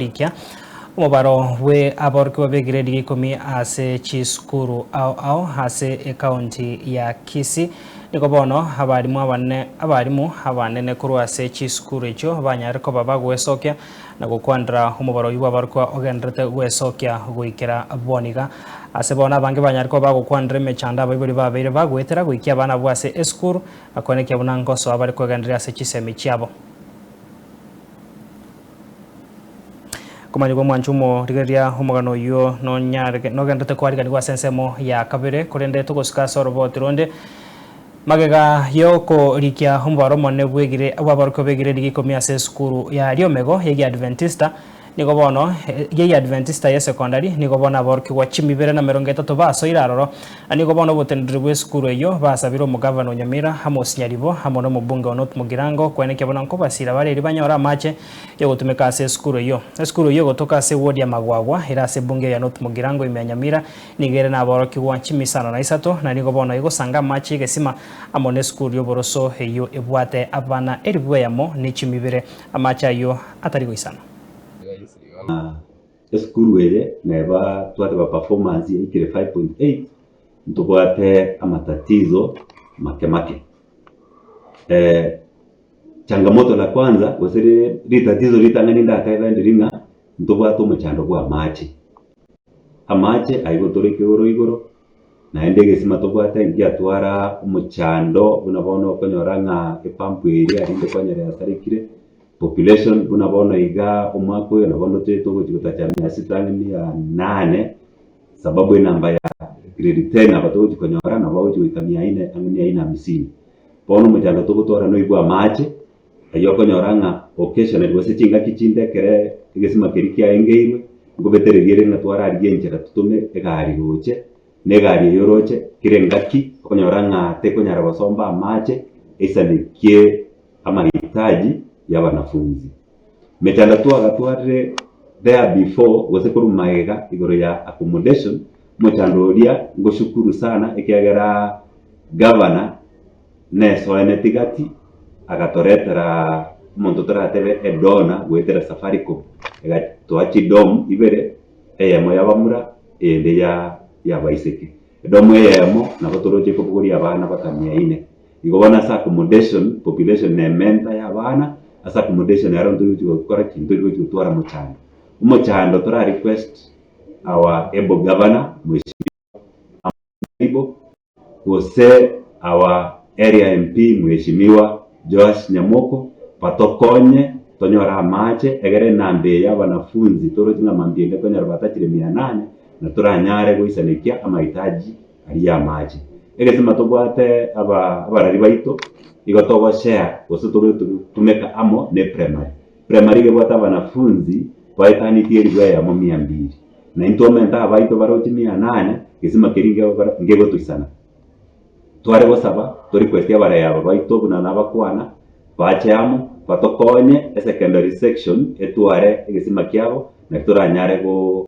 rikia umubaro we aborki wa grade gikumi ase chisukuru ao ase county ya Kisii niko bono abarimu abanene kuru ase chisukuru icho banyariko baba gwesokia na gukwandra umubaro yuwa barkwa ogendrete gwesokia guikira boniga ase bona bange banyariko bagukwandre mechanda babiri babere bagwetera guikia abana bwase eskuru akonekia bunangoso abariko ogendria ase chisemi chiabo kumanyirwa mwanchumo rigeria umugano yo no nyarge no gendete kwari kanigwa sensemo ya kabere kurende tugosuka soroboti ronde magega yoko rikia umbaro monne bwegire ababaruko begire digikomi ase skuru ya Riomego yegi Adventista niko bono yegi Adventista ya secondary niko bona abaruki wa chimibere na 30 baso iraroro niko bono botendere bwe skuru yo basabiro mugavano Nyamira Hamos Nyaribo hamono mubunge onot mugirango kweneke bona nko basira bareri banyora mache yo gutumeka ase skuru yo gotoka ase wodi ya Magwagwa ira ase bunge ya not mugirango ime Nyamira nigere na abaruki wa chimisano na isato na niko bono igo sanga mache gesima amone skuru yo boroso heyo ebwate abana eribwe yamo ni chimibere amacha yo atari goisana skuru ere neba twate ba performance ikire 5.8 ntubwate amatatizo make changamoto la kwanza wasere tatizo litangani ndakaenda ndiringa ntubwate umuchando kwa amache ayigotoreke igoro naende gesima tubwate ngiatwara umuchando unabona okonyoranga epampu eri arinde kwanyere atarikire population bunabona iga umwako yo nabondo teto gutata 608 sababu namba ya grade 10 abato gukonyora na bawo gwikamia ine angania ina 50 bono mujanga tugutora no igwa mache ayo konyoranga occasionally wase chinga kichinde kere igesima kerikia engeirwe ngobetereriere na twara arienjera tutume egari roche negari yoroche kirengaki konyoranga tekonyara basomba mache esanikie amahitaji ya wanafunzi mechanda tu agatware there before wase kuru maega igoro ya accommodation mochandoria ngoshukuru sana ekiagera governor neso enetigati agatoretera umuntu toratebe edona gwetera Safaricom egatwachi dom ibere eyemo yabamura ende ya baiseke dom eyemo nabotoroje kubuguri abana bakamya ine igobona sa accommodation population ne menta ya bana asa accommodation ya ronto yuko gukora kintu yuko twara muchando tora request our able governor mheshimiwa wose our area MP mheshimiwa Josh Nyamoko patokonye tonyora mache egere nambe ya wanafunzi toro tinga mambiende konyara batakire 800 na turanyare goisanikia amahitaji ari ya mache egesema tobwate abarari baito igotogo share gosutogo tumeka amo ne primary gebwata wanafunzi baitani tieri gwa ya 200 na intomenta abaito baroti 800 gesema keringe ngego tuisana tware gosaba to request ya bara yabo baito buna nabakwana bacheamo batokonye secondary section etware egesema kiabo na turanyare go